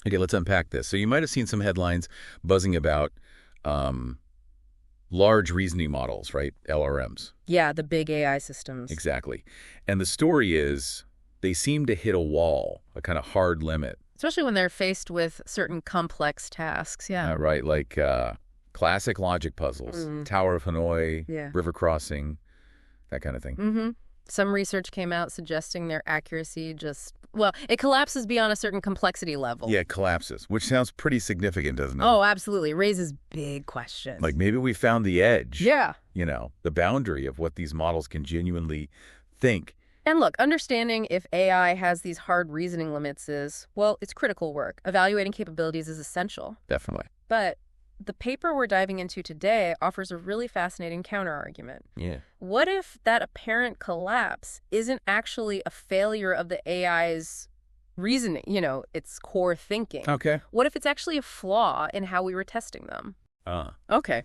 Okay, let's unpack this. So you might have seen some headlines buzzing about um, large reasoning models, right? LRMs. Yeah, the big AI systems. Exactly. And the story is they seem to hit a wall, a kind of hard limit. Especially when they're faced with certain complex tasks, yeah. Right, like classic logic puzzles, Tower of Hanoi, Yeah. river crossing, that kind of thing. Mm-hmm. Some research came out suggesting their accuracy well, it collapses beyond a certain complexity level. Yeah, it collapses, which sounds pretty significant, doesn't it? Oh, absolutely. It raises big questions. Like maybe we found the edge. Yeah. The boundary of what these models can genuinely think. And look, understanding if AI has these hard reasoning limits it's critical work. Evaluating capabilities is essential. Definitely. But the paper we're diving into today offers a really fascinating counterargument. Yeah. What if that apparent collapse isn't actually a failure of the AI's reasoning, its core thinking? Okay. What if it's actually a flaw in how we were testing them? Okay.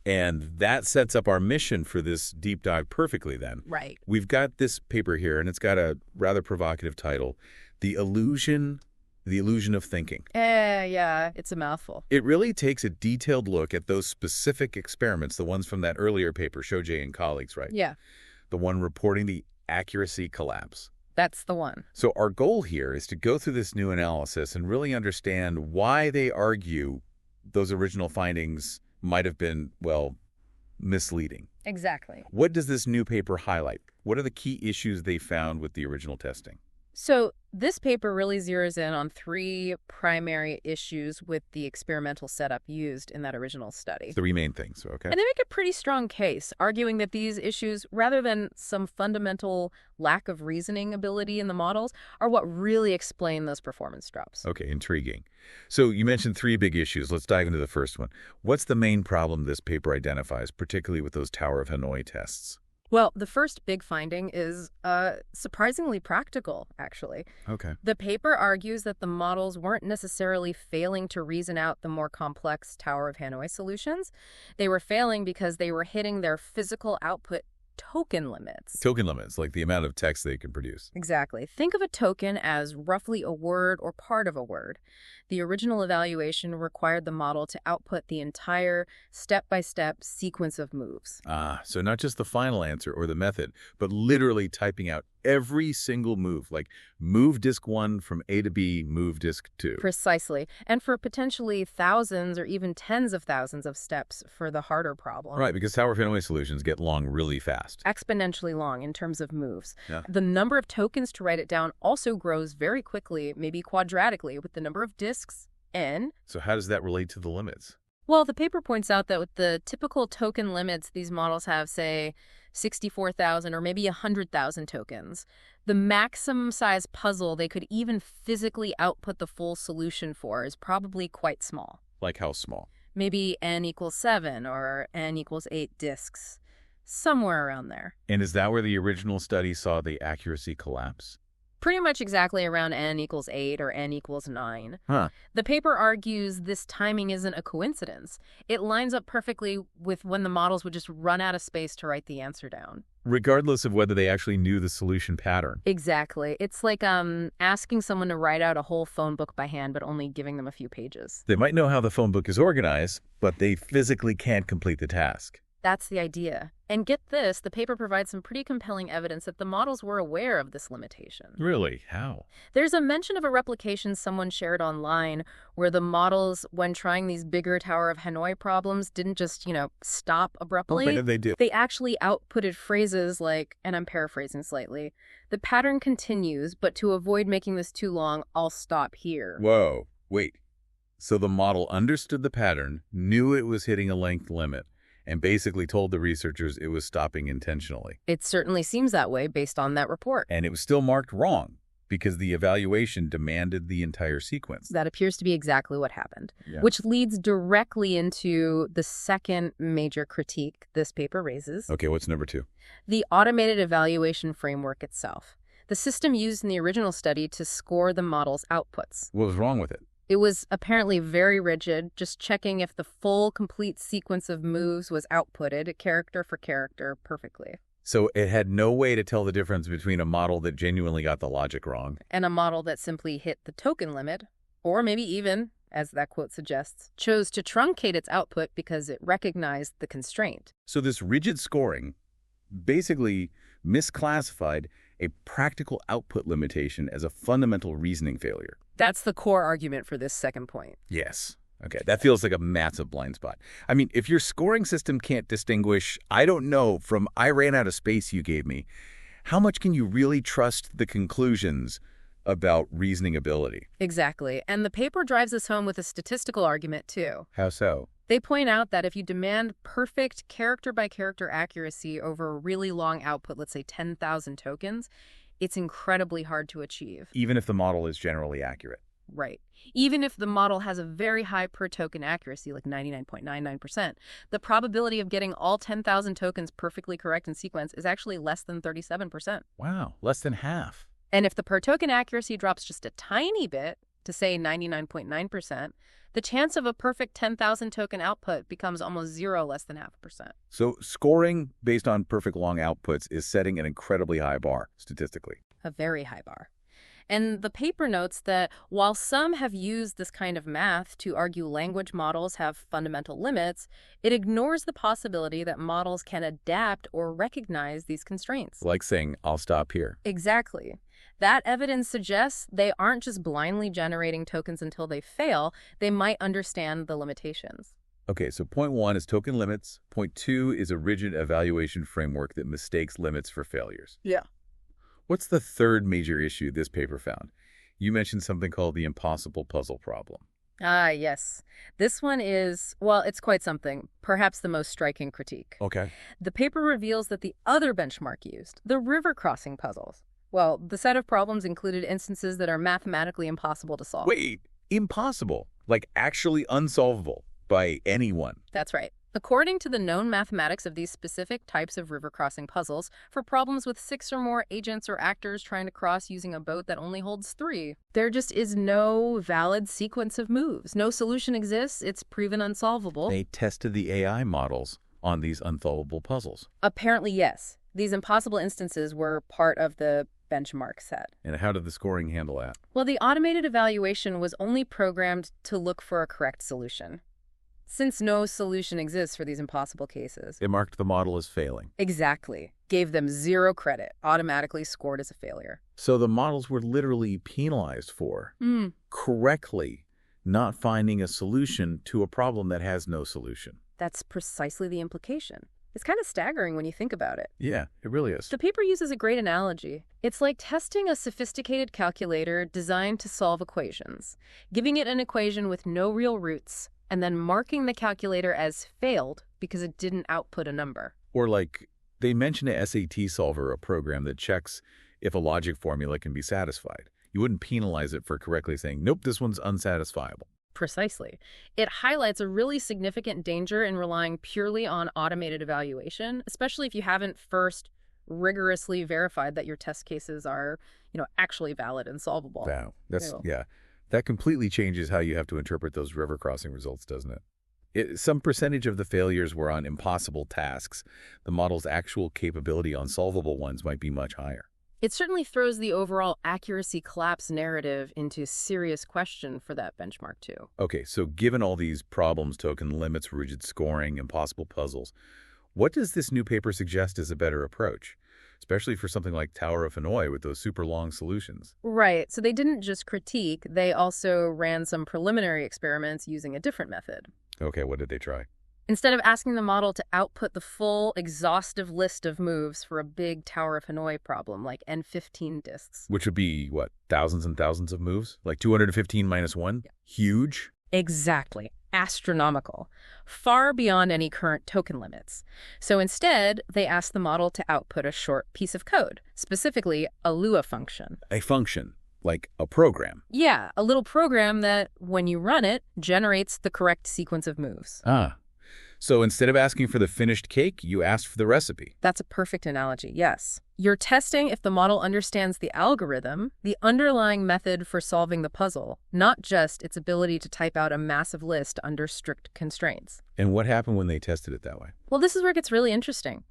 And that sets up our mission for this deep dive perfectly then. Right. We've got this paper here, and it's got a rather provocative title, The Illusion of Thinking. Yeah, it's a mouthful. It really takes a detailed look at those specific experiments, the ones from that earlier paper, Shojaee and colleagues, right? Yeah. The one reporting the accuracy collapse. That's the one. So our goal here is to go through this new analysis and really understand why they argue those original findings might have been, misleading. Exactly. What does this new paper highlight? What are the key issues they found with the original testing? So this paper really zeroes in on three primary issues with the experimental setup used in that original study. Three main things, okay? And they make a pretty strong case, arguing that these issues, rather than some fundamental lack of reasoning ability in the models, are what really explain those performance drops. Okay, intriguing. So you mentioned three big issues. Let's dive into the first one. What's the main problem this paper identifies, particularly with those Tower of Hanoi tests? Well, the first big finding is surprisingly practical, actually. Okay. The paper argues that the models weren't necessarily failing to reason out the more complex Tower of Hanoi solutions. They were failing because they were hitting their physical output token limits. Token limits, like the amount of text they can produce. Exactly. Think of a token as roughly a word or part of a word. The original evaluation required the model to output the entire step-by-step sequence of moves. So not just the final answer or the method, but literally typing out every single move, like move disk 1 from A to B, move disk 2. Precisely. And for potentially thousands or even tens of thousands of steps for the harder problem. Right, because Tower of Hanoi solutions get long really fast. Exponentially long in terms of moves. Yeah. The number of tokens to write it down also grows very quickly, maybe quadratically, with the number of disks, n. So how does that relate to the limits? Well, the paper points out that with the typical token limits these models have, say, 64,000 or maybe 100,000 tokens, the maximum size puzzle they could even physically output the full solution for is probably quite small. Like how small? Maybe n equals 7 or n equals 8 disks. Somewhere around there. And is that where the original study saw the accuracy collapse? Pretty much exactly around n equals 8 or n equals 9. Huh. The paper argues this timing isn't a coincidence. It lines up perfectly with when the models would just run out of space to write the answer down. Regardless of whether they actually knew the solution pattern. Exactly. It's like asking someone to write out a whole phone book by hand, but only giving them a few pages. They might know how the phone book is organized, but they physically can't complete the task. That's the idea. And get this, the paper provides some pretty compelling evidence that the models were aware of this limitation. Really? How? There's a mention of a replication someone shared online where the models, when trying these bigger Tower of Hanoi problems, didn't just, stop abruptly. What did they do? They actually outputted phrases like, and I'm paraphrasing slightly, "The pattern continues, but to avoid making this too long, I'll stop here." Whoa, wait. So the model understood the pattern, knew it was hitting a length limit, and basically told the researchers it was stopping intentionally. It certainly seems that way based on that report. And it was still marked wrong because the evaluation demanded the entire sequence. That appears to be exactly what happened, Yeah. which leads directly into the second major critique this paper raises. Okay, what's number 2? The automated evaluation framework itself. The system used in the original study to score the model's outputs. What was wrong with it? It was apparently very rigid, just checking if the full, complete sequence of moves was outputted, character for character, perfectly. So it had no way to tell the difference between a model that genuinely got the logic wrong And a model that simply hit the token limit, Or maybe even, as that quote suggests, chose to truncate its output because it recognized the constraint. So this rigid scoring basically misclassified a practical output limitation as a fundamental reasoning failure. That's the core argument for this second point. Yes. Okay, that feels like a massive blind spot. I mean, if your scoring system can't distinguish, I don't know, from I ran out of space you gave me, how much can you really trust the conclusions about reasoning ability? Exactly. And the paper drives us home with a statistical argument, too. How so? They point out that if you demand perfect character-by-character accuracy over a really long output, let's say 10,000 tokens, it's incredibly hard to achieve. Even if the model is generally accurate. Right. Even if the model has a very high per-token accuracy, like 99.99%, the probability of getting all 10,000 tokens perfectly correct in sequence is actually less than 37%. Wow, less than half. And if the per-token accuracy drops just a tiny bit, to say 99.9%, the chance of a perfect 10,000 token output becomes almost zero, less than 0.5%. So scoring based on perfect long outputs is setting an incredibly high bar, statistically. A very high bar. And the paper notes that while some have used this kind of math to argue language models have fundamental limits, it ignores the possibility that models can adapt or recognize these constraints. Like saying, I'll stop here. Exactly. That evidence suggests they aren't just blindly generating tokens until they fail. They might understand the limitations. Okay, so point 1 is token limits. Point 2 is a rigid evaluation framework that mistakes limits for failures. Yeah. What's the third major issue this paper found? You mentioned something called the impossible puzzle problem. Ah, yes. This one is, well, it's quite something, perhaps the most striking critique. Okay. The paper reveals that the other benchmark used, the river crossing puzzles, well, the set of problems included instances that are mathematically impossible to solve. Wait, impossible? Like actually unsolvable by anyone? That's right. According to the known mathematics of these specific types of river crossing puzzles, for problems with 6 or more agents or actors trying to cross using a boat that only holds 3, there just is no valid sequence of moves. No solution exists. It's proven unsolvable. They tested the AI models on these unsolvable puzzles. Apparently, yes. These impossible instances were part of the benchmark set. And how did the scoring handle that? Well, the automated evaluation was only programmed to look for a correct solution, since no solution exists for these impossible cases. It marked the model as failing. Exactly. Gave them 0 credit, automatically scored as a failure. So the models were literally penalized for correctly not finding a solution to a problem that has no solution. That's precisely the implication. It's kind of staggering when you think about it. Yeah, it really is. The paper uses a great analogy. It's like testing a sophisticated calculator designed to solve equations, giving it an equation with no real roots, and then marking the calculator as failed because it didn't output a number. Or like, they mention a SAT solver, a program that checks if a logic formula can be satisfied. You wouldn't penalize it for correctly saying, nope, this one's unsatisfiable. Precisely. It highlights a really significant danger in relying purely on automated evaluation, especially if you haven't first rigorously verified that your test cases are, actually valid and solvable. Wow. Yeah. That completely changes how you have to interpret those river crossing results, doesn't it? Some percentage of the failures were on impossible tasks. The model's actual capability on solvable ones might be much higher. It certainly throws the overall accuracy collapse narrative into serious question for that benchmark, too. Okay, so given all these problems, token limits, rigid scoring, impossible puzzles, what does this new paper suggest is a better approach? Especially for something like Tower of Hanoi with those super long solutions. Right. So they didn't just critique, they also ran some preliminary experiments using a different method. Okay, what did they try? Instead of asking the model to output the full, exhaustive list of moves for a big Tower of Hanoi problem, like N15 disks. Which would be, what, thousands and thousands of moves? Like 215 minus 1? Yeah. Huge? Exactly. Astronomical. Far beyond any current token limits. So instead, they asked the model to output a short piece of code, specifically a Lua function. A function? Like a program? Yeah, a little program that, when you run it, generates the correct sequence of moves. Ah. So instead of asking for the finished cake, you asked for the recipe. That's a perfect analogy, yes. You're testing if the model understands the algorithm, the underlying method for solving the puzzle, not just its ability to type out a massive list under strict constraints. And what happened when they tested it that way? Well, this is where it gets really interesting.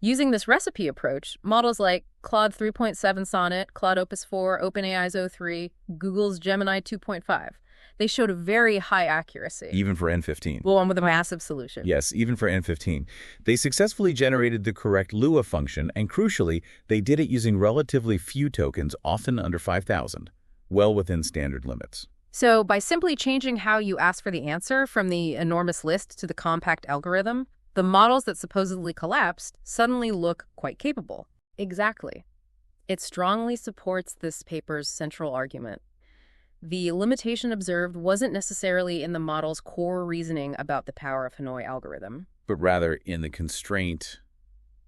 Using this recipe approach, models like Claude 3.7 Sonnet, Claude Opus 4, OpenAI's O3, Google's Gemini 2.5, They showed a very high accuracy. Even for N15. Well, one with a massive solution. Yes, even for N15. They successfully generated the correct Lua function, and crucially, they did it using relatively few tokens, often under 5,000, well within standard limits. So by simply changing how you ask for the answer from the enormous list to the compact algorithm, the models that supposedly collapsed suddenly look quite capable. Exactly. It strongly supports this paper's central argument. The limitation observed wasn't necessarily in the model's core reasoning about the power of Hanoi algorithm, but rather in the constraint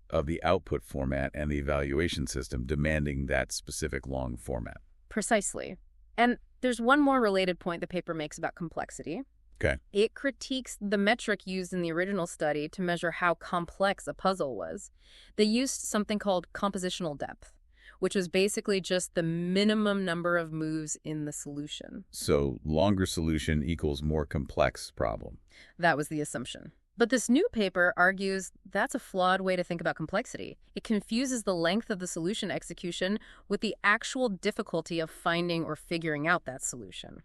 of the output format and the evaluation system demanding that specific long format. Precisely. And there's one more related point the paper makes about complexity. Okay. It critiques the metric used in the original study to measure how complex a puzzle was. They used something called compositional depth, which was basically just the minimum number of moves in the solution. So longer solution equals more complex problem. That was the assumption. But this new paper argues that's a flawed way to think about complexity. It confuses the length of the solution execution with the actual difficulty of finding or figuring out that solution.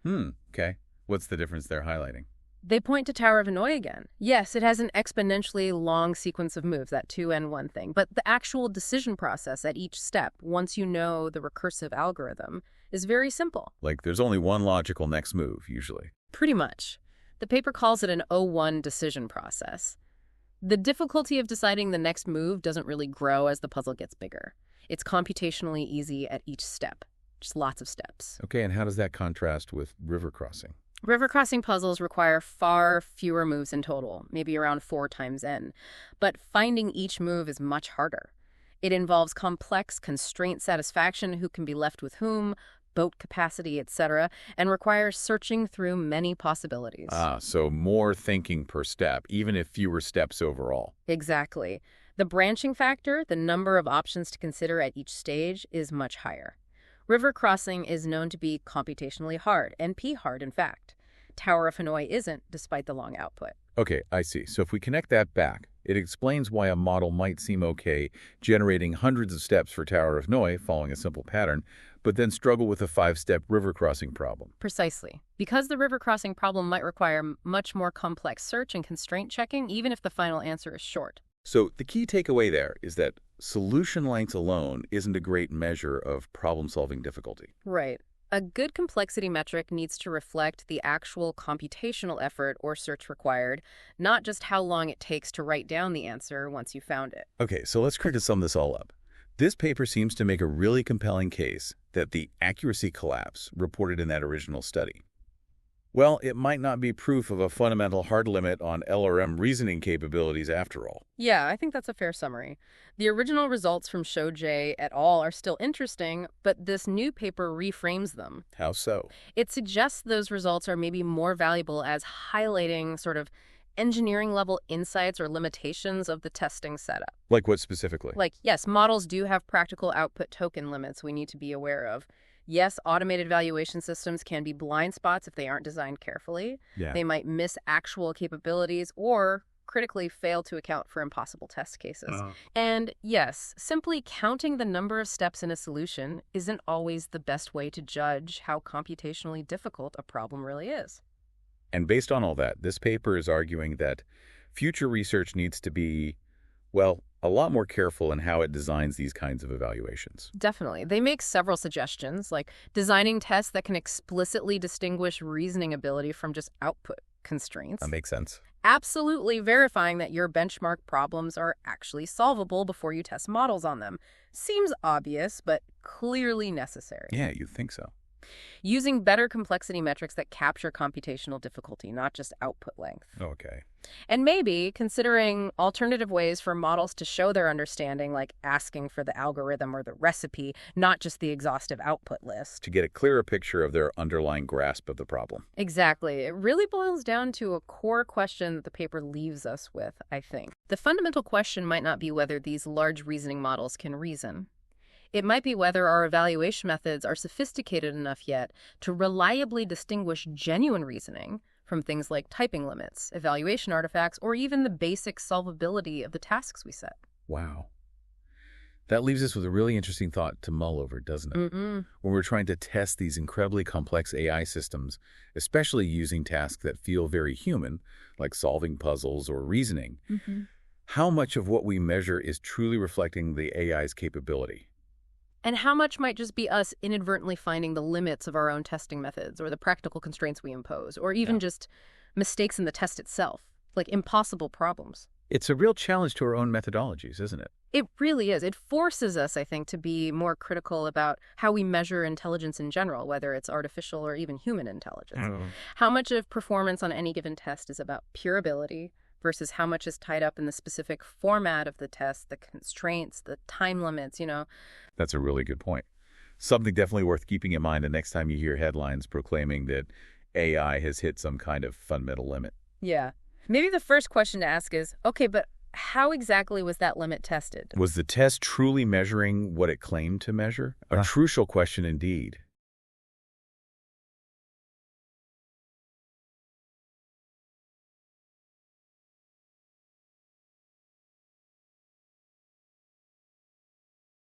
Okay. What's the difference they're highlighting? They point to Tower of Hanoi again. Yes, it has an exponentially long sequence of moves, that 2n1 thing, but the actual decision process at each step, once you know the recursive algorithm, is very simple. Like there's only one logical next move, usually. Pretty much. The paper calls it an O1 decision process. The difficulty of deciding the next move doesn't really grow as the puzzle gets bigger. It's computationally easy at each step. Just lots of steps. Okay, and how does that contrast with river crossing? River crossing puzzles require far fewer moves in total, maybe around 4 times n. But finding each move is much harder. It involves complex constraint satisfaction, who can be left with whom, boat capacity, etc., and requires searching through many possibilities. So more thinking per step, even if fewer steps overall. Exactly. The branching factor, the number of options to consider at each stage, is much higher. River crossing is known to be computationally hard, NP hard, in fact. Tower of Hanoi isn't, despite the long output. Okay, I see. So if we connect that back, it explains why a model might seem okay generating hundreds of steps for Tower of Hanoi, following a simple pattern, but then struggle with a 5-step river crossing problem. Precisely. Because the river crossing problem might require much more complex search and constraint checking, even if the final answer is short. So the key takeaway there is that solution length alone isn't a great measure of problem-solving difficulty. Right. A good complexity metric needs to reflect the actual computational effort or search required, not just how long it takes to write down the answer once you found it. Okay, so let's try to sum this all up. This paper seems to make a really compelling case that the accuracy collapse reported in that original study, well, it might not be proof of a fundamental hard limit on LRM reasoning capabilities after all. Yeah, I think that's a fair summary. The original results from Shojaee et al. Are still interesting, but this new paper reframes them. How so? It suggests those results are maybe more valuable as highlighting sort of engineering-level insights or limitations of the testing setup. Like what specifically? Like, yes, models do have practical output token limits we need to be aware of. Yes, automated valuation systems can be blind spots if they aren't designed carefully. Yeah. They might miss actual capabilities or critically fail to account for impossible test cases. And yes, simply counting the number of steps in a solution isn't always the best way to judge how computationally difficult a problem really is. And based on all that, this paper is arguing that future research needs to be, well, a lot more careful in how it designs these kinds of evaluations. Definitely. They make several suggestions, like designing tests that can explicitly distinguish reasoning ability from just output constraints. That makes sense. Absolutely verifying that your benchmark problems are actually solvable before you test models on them. Seems obvious, but clearly necessary. Yeah, you'd think so. Using better complexity metrics that capture computational difficulty, not just output length. Okay. And maybe considering alternative ways for models to show their understanding, like asking for the algorithm or the recipe, not just the exhaustive output list. To get a clearer picture of their underlying grasp of the problem. Exactly. It really boils down to a core question that the paper leaves us with, I think. The fundamental question might not be whether these large reasoning models can reason. It might be whether our evaluation methods are sophisticated enough yet to reliably distinguish genuine reasoning from things like typing limits, evaluation artifacts, or even the basic solvability of the tasks we set. Wow. That leaves us with a really interesting thought to mull over, doesn't it? Mm-mm. When we're trying to test these incredibly complex AI systems, especially using tasks that feel very human, like solving puzzles or reasoning, Mm-hmm. how much of what we measure is truly reflecting the AI's capability? And how much might just be us inadvertently finding the limits of our own testing methods or the practical constraints we impose, or even just mistakes in the test itself, like impossible problems? It's a real challenge to our own methodologies, isn't it? It really is. It forces us, I think, to be more critical about how we measure intelligence in general, whether it's artificial or even human intelligence. How much of performance on any given test is about pure ability versus how much is tied up in the specific format of the test, the constraints, the time limits, That's a really good point. Something definitely worth keeping in mind the next time you hear headlines proclaiming that AI has hit some kind of fundamental limit. Yeah. Maybe the first question to ask is, okay, but how exactly was that limit tested? Was the test truly measuring what it claimed to measure? A crucial question indeed.